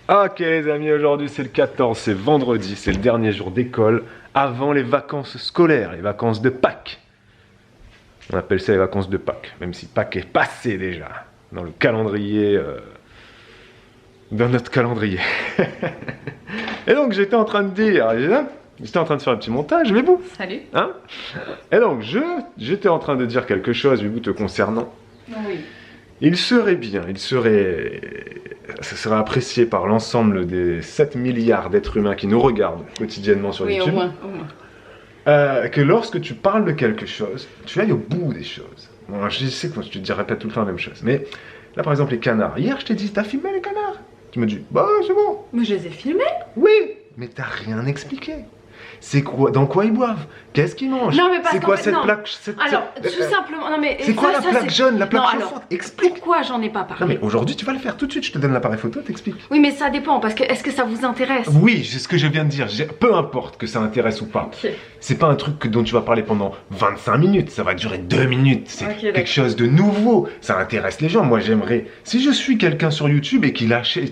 Ok les amis, aujourd'hui c'est le 14, c'est vendredi, c'est le dernier jour d'école avant les vacances scolaires, les vacances de Pâques. On appelle ça les vacances de Pâques, même si Pâques est passé déjà dans le calendrier, dans notre calendrier. Et donc j'étais en train de dire, j'étais en train de faire un petit montage, mais vous. Salut. Hein? Et donc j'étais en train de dire quelque chose, mais vous te concernant. Oui. Il serait bien, ça serait apprécié par l'ensemble des 7 milliards d'êtres humains qui nous regardent quotidiennement sur YouTube. Oui, au moins. Que lorsque tu parles de quelque chose, tu ailles au bout des choses. Bon, je sais que je te dirais pas tout le temps la même chose, mais là par exemple les canards. Hier je t'ai dit, t'as filmé les canards? Tu me dis, bah c'est bon. Mais je les ai filmés. Oui, mais t'as rien expliqué. C'est quoi, dans quoi ils boivent? Qu'est-ce qu'ils mangent? Non mais parce c'est quoi fait, cette non. plaque Alors, tout simplement, non mais... C'est quoi la plaque jaune, la plaque chauffante? Explique. Pourquoi j'en ai pas parlé? Non mais aujourd'hui tu vas le faire tout de suite, je te donne l'appareil photo, t'expliques. Oui mais ça dépend, parce que est-ce que ça vous intéresse? Oui, c'est ce que je viens de dire, peu importe que ça intéresse ou pas. Ok. C'est pas un truc dont tu vas parler pendant 25 minutes, ça va durer 2 minutes, c'est Ok, quelque chose de nouveau, ça intéresse les gens. Moi j'aimerais, si je suis quelqu'un sur YouTube et qu'il achète,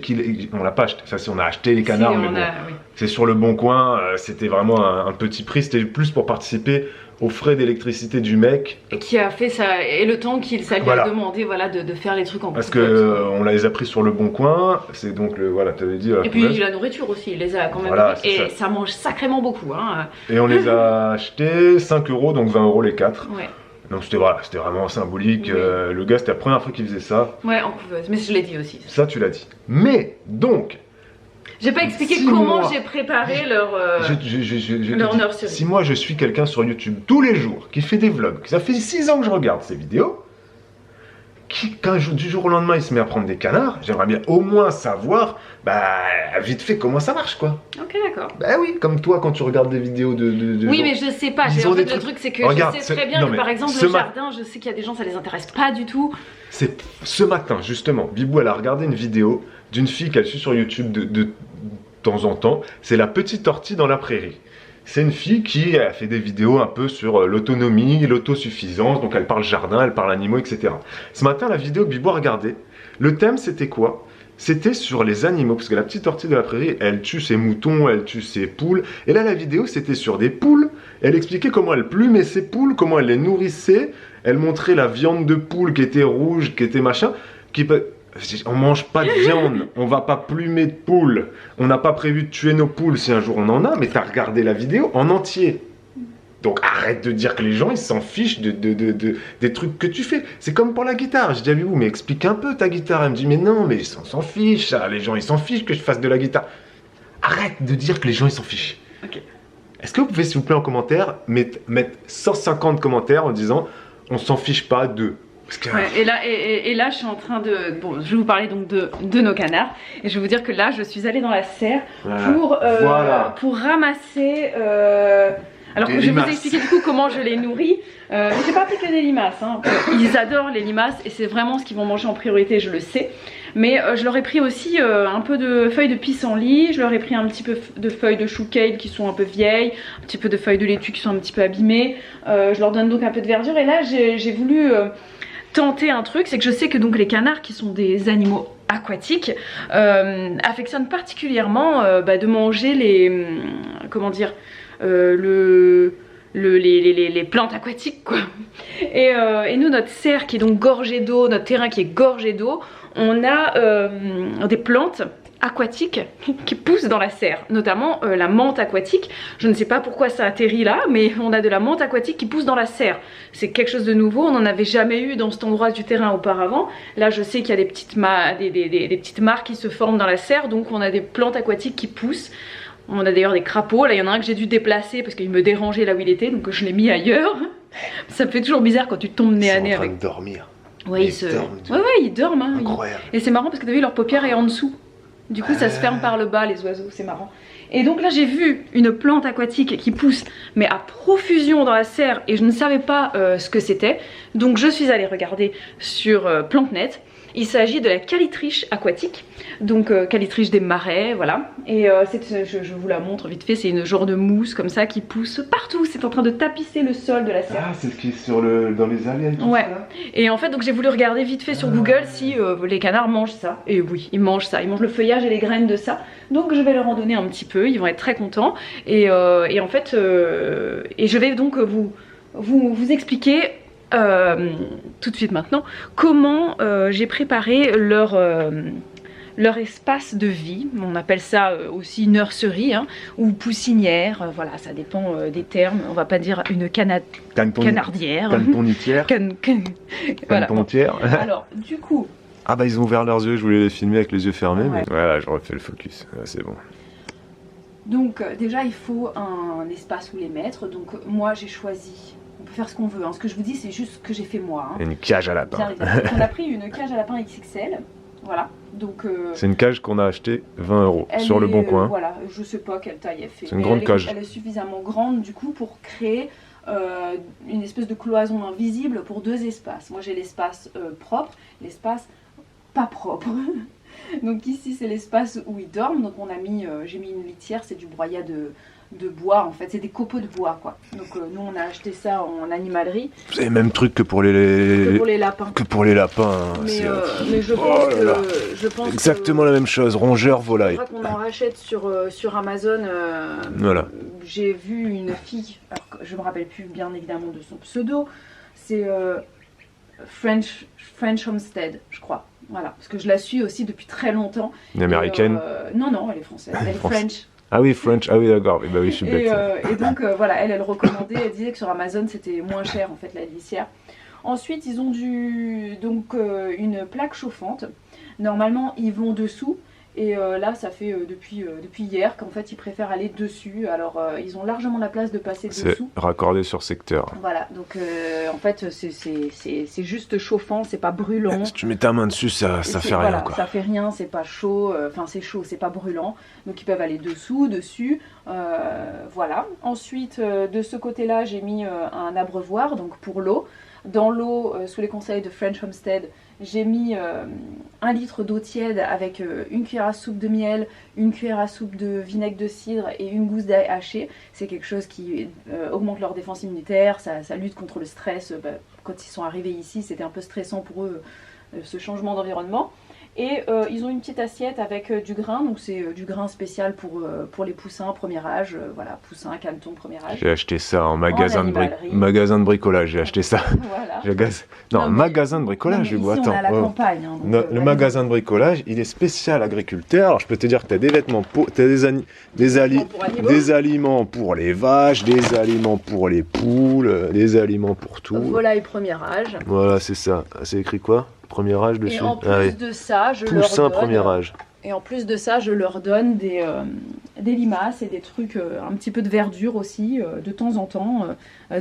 on l'a pas acheté, ça c'est on a acheté les canards, Si, mais bon, oui. c'est sur le bon coin, c'était vraiment un petit prix, c'était plus pour participer aux frais d'électricité du mec. Et qui a fait ça, et le temps qu'il ça lui Voilà. a demandé voilà, de faire les trucs en Parce poubelle. que on les a pris sur le bon coin, c'est donc le, voilà, t'avais dit. Et puis la nourriture aussi, il les a quand même Voilà, mis, et ça mange sacrément beaucoup. Hein. Et on les a achetés 5 €, donc 20 € les 4. Ouais. Donc c'était voilà, c'était vraiment symbolique. Oui. Le gars, c'était la première fois qu'il faisait ça. Ouais, en couveuse, mais je l'ai dit aussi. Ça, tu l'as dit. Mais donc. J'ai pas expliqué 6 comment mois. j'ai préparé leur Leur nursery. Si moi je suis quelqu'un sur YouTube tous les jours qui fait des vlogs, ça fait 6 ans que je regarde ces vidéos, du jour au lendemain il se met à prendre des canards, j'aimerais bien au moins savoir, bah vite fait comment ça marche quoi. Ok, d'accord. Bah oui, comme toi quand tu regardes des vidéos de Oui, gens. mais je sais pas. Ils ont En fait, des le trucs- truc, c'est que Regarde, je sais très c'est- bien non, que mais par exemple, ce le ma- jardin, je sais qu'il y a des gens, ça les intéresse pas du tout. C'est ce matin justement, Bibou elle a regardé une vidéo d'une fille qu'elle suit sur YouTube de temps en temps, c'est la petite ortie dans la prairie. C'est une fille qui a fait des vidéos un peu sur l'autonomie, l'autosuffisance, donc elle parle jardin, elle parle animaux, etc. Ce matin, la vidéo que Bibou a regardée, le thème c'était quoi? C'était sur les animaux, parce que la petite ortie de la prairie, elle tue ses moutons, elle tue ses poules, et là la vidéo c'était sur des poules, elle expliquait comment elle plumait ses poules, comment elle les nourrissait, elle montrait la viande de poule qui était rouge, qui était machin, on mange pas de viande, on va pas plumer de poules, on n'a pas prévu de tuer nos poules si un jour on en a, mais t'as regardé la vidéo en entier. Donc arrête de dire que les gens ils s'en fichent des trucs que tu fais. C'est comme pour la guitare, je dis à vous, mais explique un peu ta guitare. Elle me dit mais non, mais on s'en fiche, ça. Les gens ils s'en fichent que je fasse de la guitare. Arrête de dire que les gens ils s'en fichent. Ok. Est-ce que vous pouvez s'il vous plaît en commentaire mettre 150 commentaires en disant on s'en fiche pas de... Parce que... Ouais, et là, je suis en train de... Bon, je vais vous parler donc de nos canards. Et je vais vous dire que là, je suis allée dans la serre pour ramasser... Alors Des que je vais vous limaces. expliquer du coup comment je les nourris. Mais j'ai pas pris que des limaces. Hein. Ils adorent les limaces et c'est vraiment ce qu'ils vont manger en priorité, je le sais. Mais je leur ai pris aussi un peu de feuilles de pissenlit. Je leur ai pris un petit peu de feuilles de chou kale qui sont un peu vieilles. Un petit peu de feuilles de laitue qui sont un petit peu abîmées. Je leur donne donc un peu de verdure. Et là, j'ai voulu... tenter un truc, c'est que je sais que donc les canards qui sont des animaux aquatiques affectionnent particulièrement de manger les comment dire les plantes aquatiques quoi. Et nous notre serre qui est donc gorgée d'eau, notre terrain qui est gorgé d'eau, on a des plantes aquatiques qui poussent dans la serre, notamment la menthe aquatique. Je ne sais pas pourquoi ça atterrit là, mais on a de la menthe aquatique qui pousse dans la serre. C'est quelque chose de nouveau, on n'en avait jamais eu dans cet endroit du terrain auparavant. Là je sais qu'il y a des petites marques qui se forment dans la serre, donc on a des plantes aquatiques qui poussent. On a d'ailleurs des crapauds, là il y en a un que j'ai dû déplacer parce qu'il me dérangeait là où il était, donc je l'ai mis ailleurs. Ça me fait toujours bizarre quand tu tombes nez à nez avec... Ils sont en train de dormir. Ouais, ils dorment. Hein. Incroyable. Et c'est marrant parce que t'as vu leur paupière est en dessous. Du coup ça se ferme par le bas les oiseaux, c'est marrant. Et donc là j'ai vu une plante aquatique qui pousse mais à profusion dans la serre et je ne savais pas ce que c'était. Donc je suis allée regarder sur PlanteNet Il s'agit de la calitriche aquatique, donc calitriche des marais, voilà. Et je vous la montre vite fait, c'est une genre de mousse comme ça qui pousse partout, c'est en train de tapisser le sol de la serre. Ah, c'est ce qui est dans les allées et tout ouais. ça. Et en fait, donc j'ai voulu regarder vite fait sur Google si les canards mangent ça. Et oui, ils mangent ça, ils mangent le feuillage et les graines de ça. Donc je vais leur en donner un petit peu, ils vont être très contents. Et en fait, et je vais donc vous expliquer tout de suite maintenant comment j'ai préparé leur espace de vie. On appelle ça aussi nurserie hein, ou poussinière, voilà, ça dépend des termes. On va pas dire une canardière. Cantonitière. Voilà. Cantontière. Alors du coup... Ah bah ils ont ouvert leurs yeux, je voulais les filmer avec les yeux fermés, ouais. Mais voilà, je refais le focus, c'est bon. Donc déjà il faut un espace où les mettre, donc moi j'ai choisi... On peut faire ce qu'on veut, hein. Ce que je vous dis c'est juste ce que j'ai fait moi. Hein. Une cage à lapin. On a pris une cage à lapin XXL, voilà. Donc c'est une cage qu'on a achetée 20 € sur le bon coin. Voilà, je sais pas quelle taille elle fait. C'est une grande cage. Elle est suffisamment grande du coup pour créer une espèce de cloison invisible pour deux espaces. Moi j'ai l'espace propre, l'espace pas propre. Donc ici c'est l'espace où ils dorment. Donc j'ai mis une litière, c'est du broyat de bois en fait, c'est des copeaux de bois quoi. Donc nous on a acheté ça en animalerie. C'est le même truc que pour les lapins. Que pour les lapins. Mais je pense exactement la même chose, rongeur, volaille. C'est vrai qu'on en rachète sur Amazon. Voilà. J'ai vu une fille, alors je me rappelle plus bien évidemment de son pseudo, c'est French Homestead, je crois. Voilà, parce que je la suis aussi depuis très longtemps. Une américaine non, elle est française, elle est French. Ah oui, French, ah oui d'accord, bah oui, je suis bête. Et donc voilà, elle recommandait, elle disait que sur Amazon c'était moins cher en fait la litière. Ensuite ils ont une plaque chauffante, normalement ils vont dessous. Et là ça fait depuis hier qu'en fait ils préfèrent aller dessus. Alors ils ont largement la place de passer dessous. C'est raccordé sur secteur. Voilà, donc en fait c'est juste chauffant, c'est pas brûlant. Si tu mets ta main dessus ça fait rien voilà, quoi. Ça fait rien, c'est pas chaud, enfin c'est chaud, c'est pas brûlant. Donc ils peuvent aller dessous, dessus, voilà. Ensuite de ce côté là j'ai mis un abreuvoir donc pour l'eau. Dans l'eau, sous les conseils de French Homestead, j'ai mis 1 litre d'eau tiède avec une cuillère à soupe de miel, une cuillère à soupe de vinaigre de cidre et une gousse d'ail haché. C'est quelque chose qui augmente leur défense immunitaire, ça lutte contre le stress. Quand ils sont arrivés ici, c'était un peu stressant pour eux ce changement d'environnement. Et ils ont une petite assiette avec du grain, donc c'est du grain spécial pour les poussins premier âge, voilà, poussins, canetons premier âge. J'ai acheté ça en magasin de bricolage, j'ai acheté ça. Voilà. Magasin de bricolage, ici, on est à la campagne. Hein, donc, le magasin de bricolage, il est spécial agriculteur. Alors je peux te dire que tu as des vêtements, tu as des aliments pour les vaches, des aliments pour les poules, des aliments pour tout. Volaille premier âge. Voilà, c'est ça. C'est écrit quoi ? Premier âge dessus. Et en plus de ça, je leur donne des limaces et des trucs, un petit peu de verdure aussi, de temps en temps,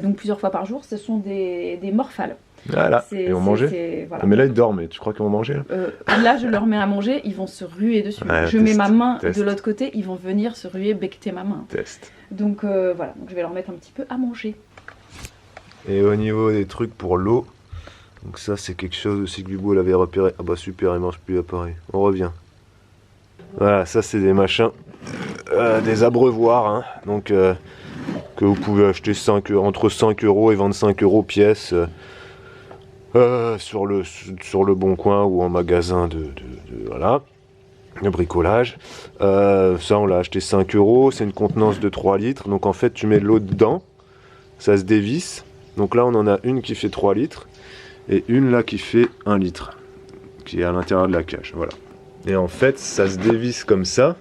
donc plusieurs fois par jour. Ce sont des morphales. Voilà, et on mangeait. Voilà. Mais là ils dorment, tu crois qu'ils vont manger là je leur mets à manger, ils vont se ruer dessus. Je mets ma main de l'autre côté, ils vont venir se ruer, becqueter ma main. Test. Donc voilà, donc je vais leur mettre un petit peu à manger. Et au niveau des trucs pour l'eau, donc ça c'est quelque chose aussi que Bibou elle avait repéré. Ah bah super, il mange plus l'appareil. On revient. Voilà, ça c'est des machins, des abreuvoirs, hein, donc que vous pouvez acheter entre 5 € et 25 € pièce sur le Bon Coin ou en magasin de bricolage. Ça on l'a acheté 5 €, c'est une contenance de 3 litres, donc en fait tu mets de l'eau dedans, ça se dévisse. Donc là on en a une qui fait 3 litres. Et une là qui fait 1 litre, qui est à l'intérieur de la cage, voilà. Et en fait, ça se dévisse comme ça.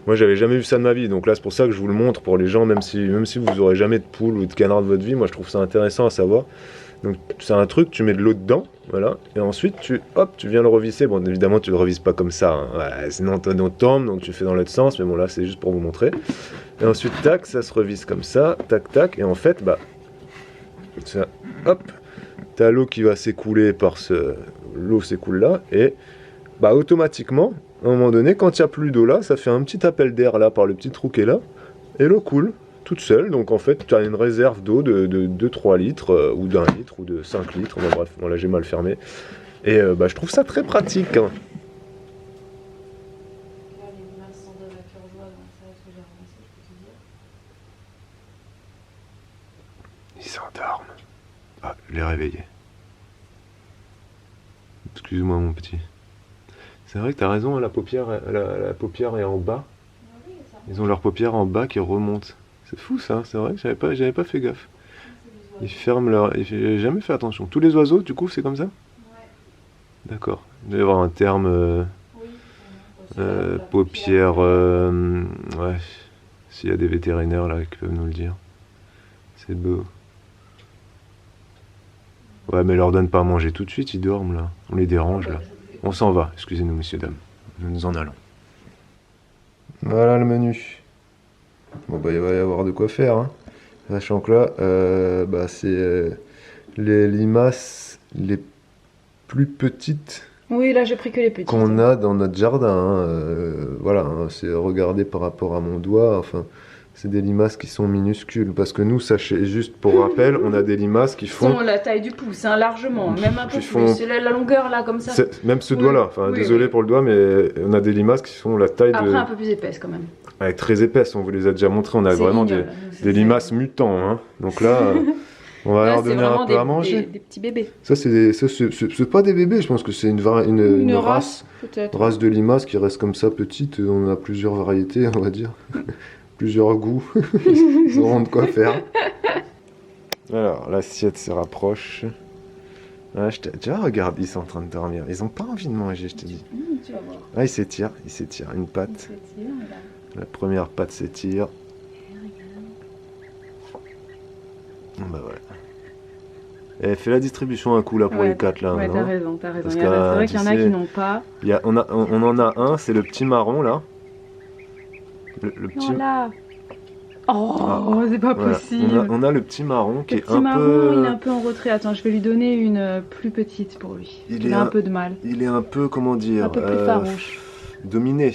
Moi, j'avais jamais vu ça de ma vie, donc là, c'est pour ça que je vous le montre pour les gens, même si vous aurez jamais de poule ou de canard de votre vie, moi, je trouve ça intéressant à savoir. Donc, c'est un truc, tu mets de l'eau dedans, voilà, et ensuite, tu viens le revisser. Bon, évidemment, tu le revises pas comme ça, hein, voilà, sinon ton eau tombe, donc tu fais dans l'autre sens, mais bon, là, c'est juste pour vous montrer. Et ensuite, tac, ça se revisse comme ça, tac, tac, et en fait, bah, ça, hop. T'as l'eau qui va s'écouler l'eau s'écoule là et bah automatiquement à un moment donné quand il n'y a plus d'eau là ça fait un petit appel d'air là par le petit trou qui est là et l'eau coule toute seule. Donc en fait tu as une réserve d'eau de 3 litres ou d'1 litre ou de 5 litres, bon, bref, bon, là j'ai mal fermé, Et bah, je trouve ça très pratique. Hein. Ils s'endorment. Ah, je l'ai réveillé. Excuse-moi mon petit. C'est vrai que t'as raison, la paupière, la paupière est en bas. Ils ont leur paupière en bas qui remonte. C'est fou ça, c'est vrai, j'avais pas fait gaffe. Ils ferment leur... J'ai jamais fait attention. Tous les oiseaux, du coup, c'est comme ça? D'accord. Il doit y avoir un terme... paupière... ouais. S'il y a des vétérinaires là qui peuvent nous le dire. C'est beau. Ouais, mais leur donne pas à manger tout de suite, ils dorment là. On les dérange là. On s'en va, excusez-nous messieurs, dames. Nous en allons. Voilà le menu. Bon bah il va y avoir de quoi faire. Hein. Sachant que là, bah, c'est les limaces les plus petites. Oui, là j'ai pris que les petites. Qu'on a dans notre jardin. Hein. Voilà, hein, c'est regardé par rapport à mon doigt. Enfin, c'est des limaces qui sont minuscules. Parce que nous, sachez, juste pour rappel, on a des limaces qui font... la taille du pouce, hein, largement. Même un peu plus. Font... C'est la longueur là, comme ça. Même ce doigt-là. Enfin, désolé pour le doigt, mais on a des limaces qui font la taille de... Après, un peu plus épaisse quand même. Ouais, très épaisse, on vous les a déjà montrés. On a vraiment des limaces mutants. Hein. Donc là... On va leur donner un peu à manger. Des petits bébés. Ça, c'est pas des bébés, je pense que c'est une race de limaces qui reste comme ça, petite. On a plusieurs variétés, on va dire. Plusieurs goûts. Ils auront de quoi faire. Alors, l'assiette se rapproche. Ah, déjà, regarde, ils sont en train de dormir. Ils ont pas envie de manger, je te dis. Tu vas voir. Ah, ils s'étirent. Une patte. La première patte s'étire. Bah voilà. Et fais la distribution un coup là pour les 4 là. Ouais, non t'as raison. Parce c'est vrai qu'il y en a qui n'ont pas. On en a un, c'est le petit marron là. Le petit. Voilà. Oh, c'est pas possible. On a le petit marron qui est un marron, peu. il est un peu en retrait. Attends, je vais lui donner une plus petite pour lui. Il a un peu de mal. Il est un peu, comment dire, un peu plus farouche. Dominé.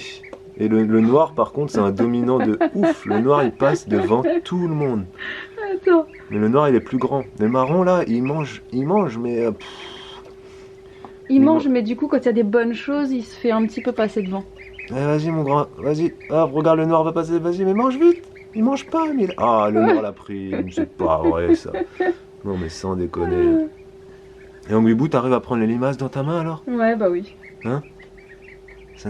Et le noir par contre c'est un dominant de ouf. Le noir il passe devant tout le monde. Attends. Mais le noir il est plus grand. Le marron là il mange mais... il mange mais du coup quand il y a des bonnes choses il se fait un petit peu passer devant. Allez, vas-y mon grand, vas-y. Ah, regarde le noir va passer, vas-y mais mange vite. Il mange pas mais... Ah le noir l'a pris, c'est pas vrai ça. Non mais sans déconner. Et Anguibou t'arrives à prendre les limaces dans ta main alors? Ouais bah oui. Hein?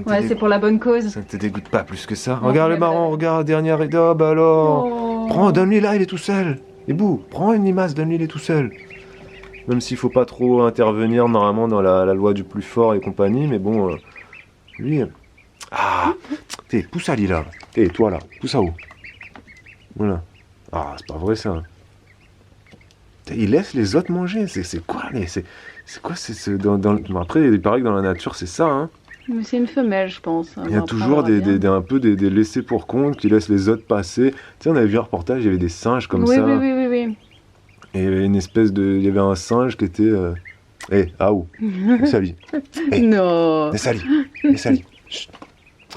Ouais, c'est pour la bonne cause. Ça ne te dégoûte pas plus que ça. Non, regarde le marron, regarde, dernière rideau, bah alors. Prends, donne-lui là, il est tout seul. Et bouh, prends une limace, donne-lui, il est tout seul. Même s'il faut pas trop intervenir normalement dans la loi du plus fort et compagnie, mais bon, lui... Ah, pousse Ali là. Toi là, pousse à haut. Voilà. Ah, c'est pas vrai ça. Il laisse les autres manger, c'est quoi c'est quoi Après, il paraît que dans la nature, c'est ça, hein. Mais c'est une femelle, je pense. Il y a toujours un peu des laissés pour compte qui laissent les autres passer. Tu sais, on avait vu un reportage, il y avait des singes comme ça. Oui. Et il y avait une espèce de... Il y avait un singe qui était... Aou, Sali. Non. Sali.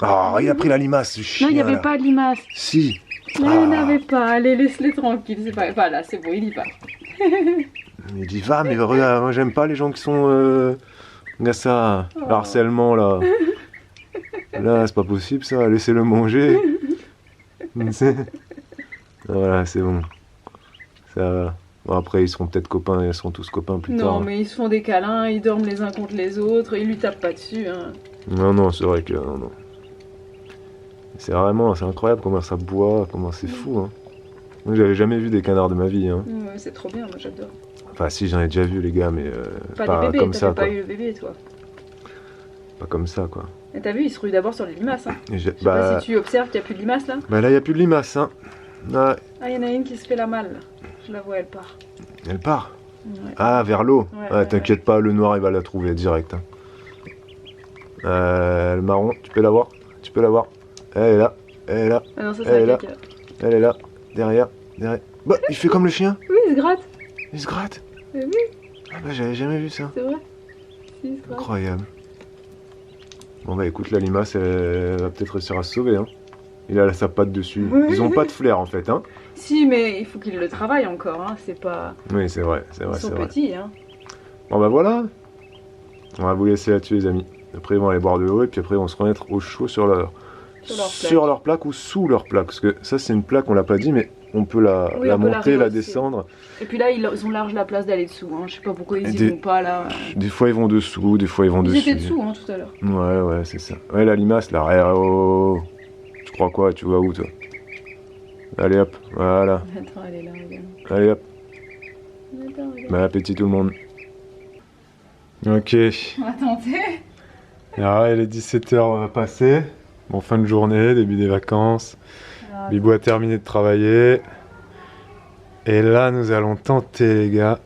Oh, il a pris la limace, ce chien. Non, il n'y avait pas de limace. Si. Non, il n'y avait pas. Allez, laisse-les tranquilles. C'est pas... Voilà, c'est bon, il y va. Il dit, va, mais regarde, moi j'aime pas les gens qui sont... Regarde ça, l'harcèlement là. Là, c'est pas possible ça, laissez-le manger. Voilà, c'est bon. Ça va. Bon, après, ils seront peut-être copains, ils seront tous copains plus tard. Non, mais ils se font des câlins, ils dorment les uns contre les autres, ils lui tapent pas dessus. Hein. Non, c'est vrai que... Non. C'est incroyable comment ça boit, comment c'est fou. Hein. Moi, j'avais jamais vu des canards de ma vie. Hein. Ouais, c'est trop bien, moi j'adore. Enfin, si, j'en ai déjà vu, les gars, mais pas des bébés, comme ça. Pas eu le bébé, toi. Pas comme ça, quoi. Et t'as vu, il se rue d'abord sur les limaces. Hein. Je sais bah... pas si tu observes qu'il n'y a plus de limaces, là. Bah là, il n'y a plus de limaces, hein. Ouais. Ah, il y en a une qui se fait la malle. Je la vois, elle part. Elle part? Ouais. Ah, vers l'eau. Ouais, t'inquiète pas, le noir, il va la trouver direct. Hein. Le marron, tu peux la voir? Elle est là. Ah non, ça, elle est là. Elle est là. Derrière. Bah, il fait comme le chien. Oui, il se gratte. Il se gratte. Oui. Ah bah, j'avais jamais vu ça. C'est vrai. Si, il se gratte. Incroyable. Bon bah écoute, la limace, elle va peut-être réussir à se sauver. Hein. Il a sa patte dessus. Ils ont pas de flair en fait. Hein. Si, mais il faut qu'il le travaille encore. Hein. C'est pas... Oui, c'est vrai. Ils sont petits. Hein. Bon bah voilà. On va vous laisser là-dessus les amis. Après ils vont aller boire de l'eau et puis après ils vont se remettre au chaud sur leur plaque ou sous leur plaque. Parce que ça c'est une plaque, on l'a pas dit, mais on peut la monter, la descendre. Et puis là ils ont large la place d'aller dessous, hein. Je sais pas pourquoi ils y vont pas là. Des fois ils vont dessous, des fois ils vont dessus. Ils étaient dessous hein, tout à l'heure. Ouais c'est ça. Ouais la limace là, oh. Tu crois quoi? Tu vas où toi? Allez hop, voilà. Attends, elle est là, regarde. Allez hop. Attends, regarde. Bon appétit tout le monde. Ok. On va tenter. Alors, il est 17h passées. Bon, fin de journée, début des vacances. Alors, Bibou a terminé de travailler. Et là, nous allons tenter, les gars,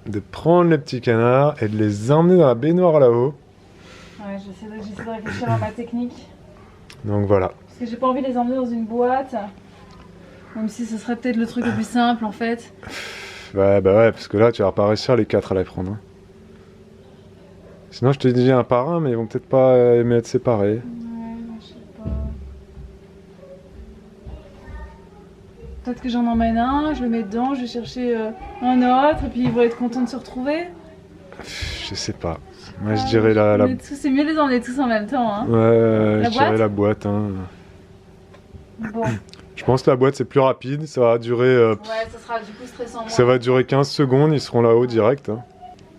de prendre les petits canards et de les emmener dans la baignoire là-haut. ouais, j'essaie de réfléchir à ma technique. Donc voilà. Parce que j'ai pas envie de les emmener dans une boîte. Même si ce serait peut-être le truc le plus simple en fait. Ouais, bah ouais, parce que là, tu vas pas réussir les 4 à les prendre. Hein. Sinon, je te dis un par un, mais ils vont peut-être pas aimer être séparés. Ouais, je sais pas. Peut-être que j'en emmène un, je le mets dedans, je vais chercher un autre, et puis ils vont être contents de se retrouver. Je sais pas. Moi, je dirais la... C'est mieux de les emmener tous en même temps. Hein. Ouais, je dirais la boîte. Hein. Bon. Je pense que la boîte, c'est plus rapide. Ça va durer... Ouais, ça sera du coup stressant. Ça va durer 15 secondes, ils seront là-haut direct. Hein.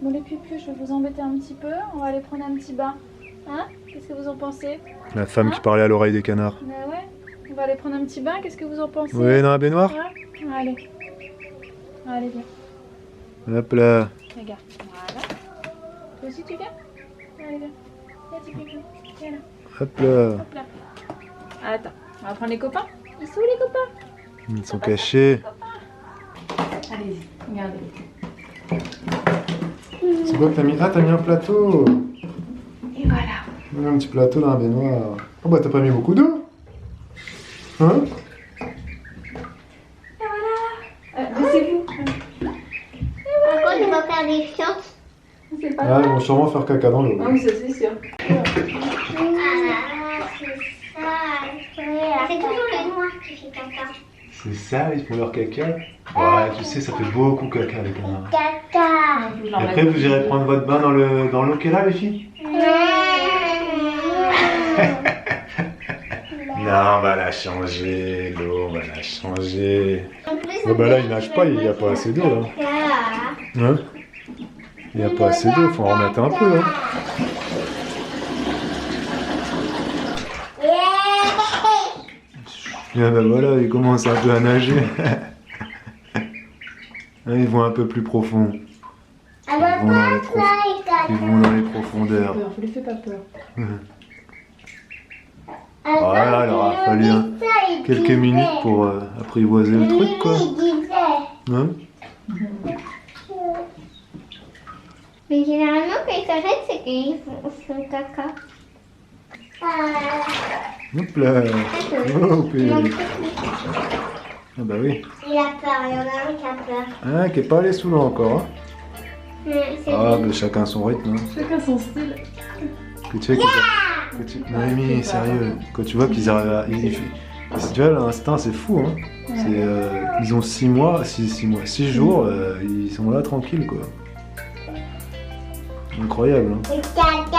Bon les pupus, je vais vous embêter un petit peu, on va aller prendre un petit bain. Hein? Qu'est-ce que vous en pensez? La femme qui parlait à l'oreille des canards. Ouais, on va aller prendre un petit bain, qu'est-ce que vous en pensez? Oui, dans la baignoire? Ouais. Allez. Allez, viens. Hop là. Regarde. Voilà. Toi aussi tu viens? Allez, viens. Viens, petit pupus. Viens là. Hop là. Hop là. Attends, on va prendre les copains. Ils sont où les copains? Ils sont cachés. Allez-y, regardez. C'est quoi que t'as mis? Ah, t'as mis un plateau. Et voilà. Un petit plateau dans la baignoire. Oh bah t'as pas mis beaucoup d'eau. Hein? Et voilà. Laissez-vous. Pourquoi tu vas faire des sciences? C'est pas Ah, ils vont sûrement faire caca dans l'eau. Ah oui, ça c'est sûr. Ah, c'est ça. C'est toujours le noir qui fait caca. C'est ça, ils font leur caca? Ouais, tu sais, ça fait beaucoup caca les canards. Caca. Et après, vous irez prendre votre bain dans l'eau qui est là, les filles? Non, on va la changer, l'eau, on va la changer. Oh bah là, il nage pas, il n'y a pas assez d'eau là. Hein? Il n'y a pas assez d'eau, faut en remettre un peu. Hein. Ah bah voilà, ils commencent un peu à nager. Ils vont un peu plus profond. Ils vont dans les profondeurs. Je lui fais pas peur. Voilà, il aura fallu quelques minutes pour apprivoiser le truc quoi. Hein? Mais généralement, quand ils s'arrêtent, c'est qu'ils font caca. Hop là. Oh, ah bah oui. Il a peur, il y en a un qui a peur. Ah, qui est pas allé sous l'eau encore. Hein. C'est Ah, bah chacun son rythme. Hein. Chacun son style. Que tu vois Noémie, sérieux, quand tu vois qu'ils arrivent à... Tu vois, l'instinct, c'est fou. Hein. Ils ont 6 jours, ils sont là tranquilles, quoi. Incroyable. Hein. caca.